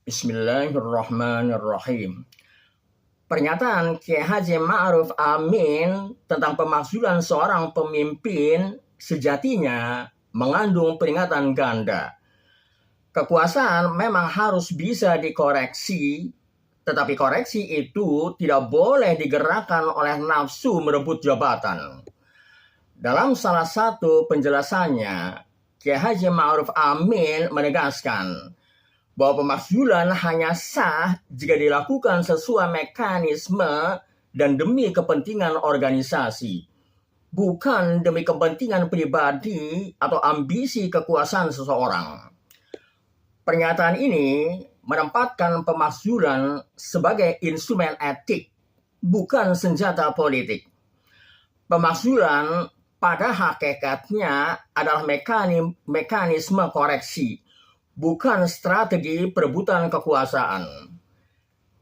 Bismillahirrahmanirrahim. Pernyataan Kiai Haji Ma'ruf Amin tentang pemakzulan seorang pemimpin sejatinya mengandung peringatan ganda. Kekuasaan memang harus bisa dikoreksi, tetapi koreksi itu tidak boleh digerakkan oleh nafsu merebut jabatan. Dalam salah satu penjelasannya, Kiai Haji Ma'ruf Amin menegaskan bahwa pemakzulan hanya sah jika dilakukan sesuai mekanisme dan demi kepentingan organisasi, bukan demi kepentingan pribadi atau ambisi kekuasaan seseorang. Pernyataan ini menempatkan pemakzulan sebagai instrumen etik, bukan senjata politik. Pemakzulan pada hakikatnya adalah mekanisme koreksi, bukan strategi perebutan kekuasaan.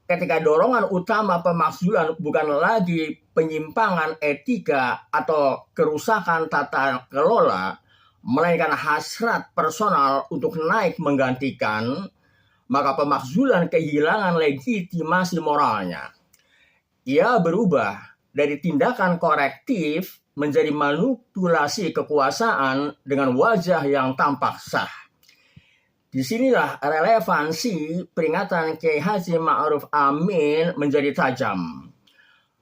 Ketika dorongan utama pemakzulan bukan lagi penyimpangan etika atau kerusakan tata kelola, melainkan hasrat personal untuk naik menggantikan, maka pemakzulan kehilangan legitimasi moralnya. Ia berubah dari tindakan korektif menjadi manipulasi kekuasaan dengan wajah yang tampak sah. Disinilah relevansi peringatan Kiai Haji Ma'ruf Amin menjadi tajam.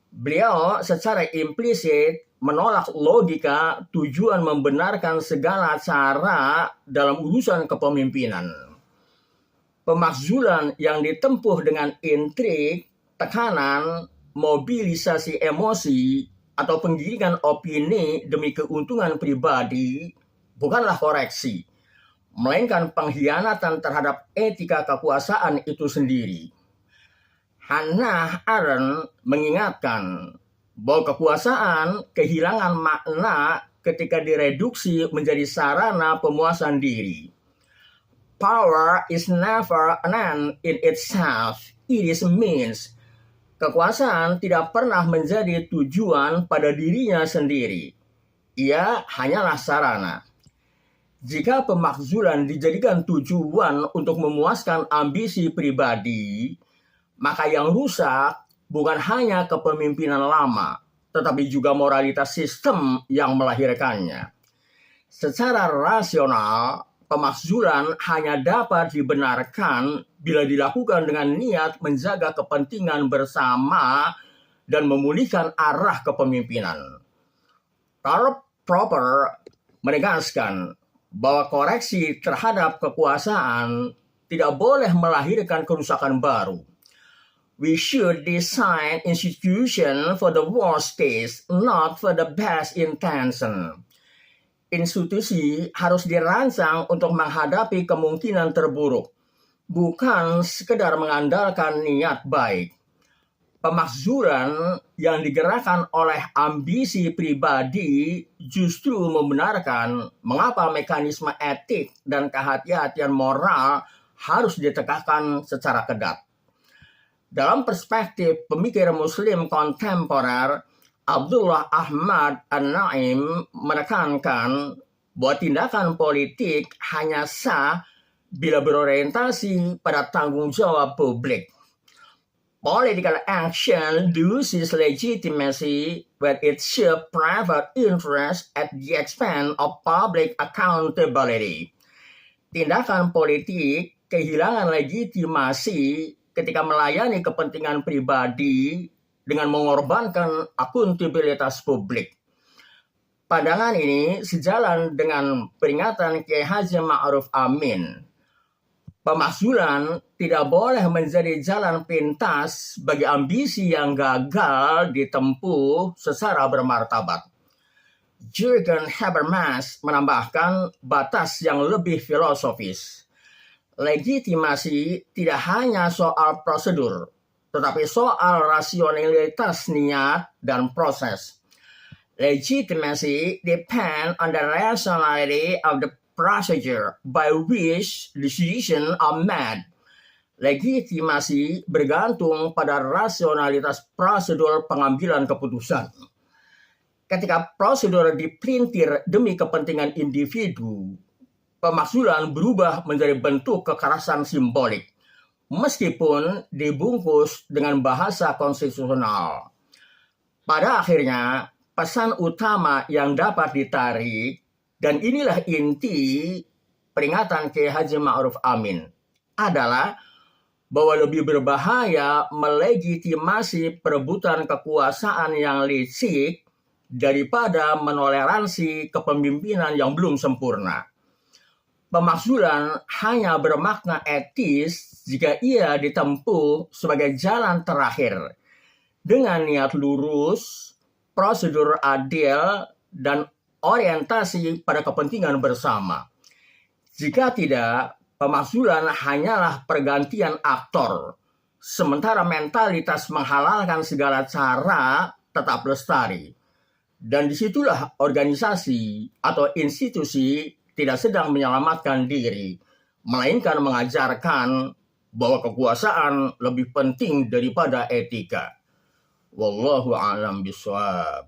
Beliau secara implisit menolak logika tujuan membenarkan segala cara dalam urusan kepemimpinan. Pemakzulan yang ditempuh dengan intrik, tekanan, mobilisasi emosi, atau penggiringan opini demi keuntungan pribadi bukanlah koreksi, melainkan pengkhianatan terhadap etika kekuasaan itu sendiri. Hannah Arendt mengingatkan bahwa kekuasaan kehilangan makna ketika direduksi menjadi sarana pemuasan diri. Power is never an end in itself, it is a means. Kekuasaan tidak pernah menjadi tujuan pada dirinya sendiri. Ia hanyalah sarana. Jika pemakzulan dijadikan tujuan untuk memuaskan ambisi pribadi, maka yang rusak bukan hanya kepemimpinan lama, tetapi juga moralitas sistem yang melahirkannya. Secara rasional, pemakzulan hanya dapat dibenarkan bila dilakukan dengan niat menjaga kepentingan bersama dan memulihkan arah kepemimpinan. Karl Popper menegaskan bahwa koreksi terhadap kekuasaan tidak boleh melahirkan kerusakan baru. We should design institution for the worst case, not for the best intention. Institusi harus dirancang untuk menghadapi kemungkinan terburuk, bukan sekedar mengandalkan niat baik. Pemakzulan yang digerakkan oleh ambisi pribadi justru membenarkan mengapa mekanisme etik dan kehati-hatian moral harus ditegakkan secara ketat. Dalam perspektif pemikir Muslim kontemporer, Abdullah Ahmad An-Naim menekankan bahwa tindakan politik hanya sah bila berorientasi pada tanggung jawab publik. Political action loses legitimacy when it serves private interest at the expense of public accountability. Tindakan politik kehilangan legitimasi ketika melayani kepentingan pribadi dengan mengorbankan akuntabilitas publik. Pandangan ini sejalan dengan peringatan Kiai Haji Ma'ruf Amin. Pemakzulan tidak boleh menjadi jalan pintas bagi ambisi yang gagal ditempuh secara bermartabat. Jürgen Habermas menambahkan batas yang lebih filosofis. Legitimasi tidak hanya soal prosedur, tetapi soal rasionalitas niat dan proses. Legitimacy depends on the rationality of the procedure by which decisions are made. Legitimasi bergantung pada rasionalitas prosedur pengambilan keputusan. Ketika prosedur dipelintir demi kepentingan individu, pemakzulan berubah menjadi bentuk kekerasan simbolik, meskipun dibungkus dengan bahasa konstitusional. Pada akhirnya, pesan utama yang dapat ditarik, dan inilah inti peringatan Kiai Haji Ma'ruf Amin, adalah bahwa lebih berbahaya melegitimasi perebutan kekuasaan yang licik daripada menoleransi kepemimpinan yang belum sempurna. Pemakzulan hanya bermakna etis jika ia ditempuh sebagai jalan terakhir dengan niat lurus, prosedur adil, dan orientasi pada kepentingan bersama. Jika tidak, pemakzulan hanyalah pergantian aktor, sementara mentalitas menghalalkan segala cara tetap lestari. Dan disitulah organisasi atau institusi tidak sedang menyelamatkan diri, melainkan mengajarkan bahwa kekuasaan lebih penting daripada etika. Wallahu a'lam bishawab.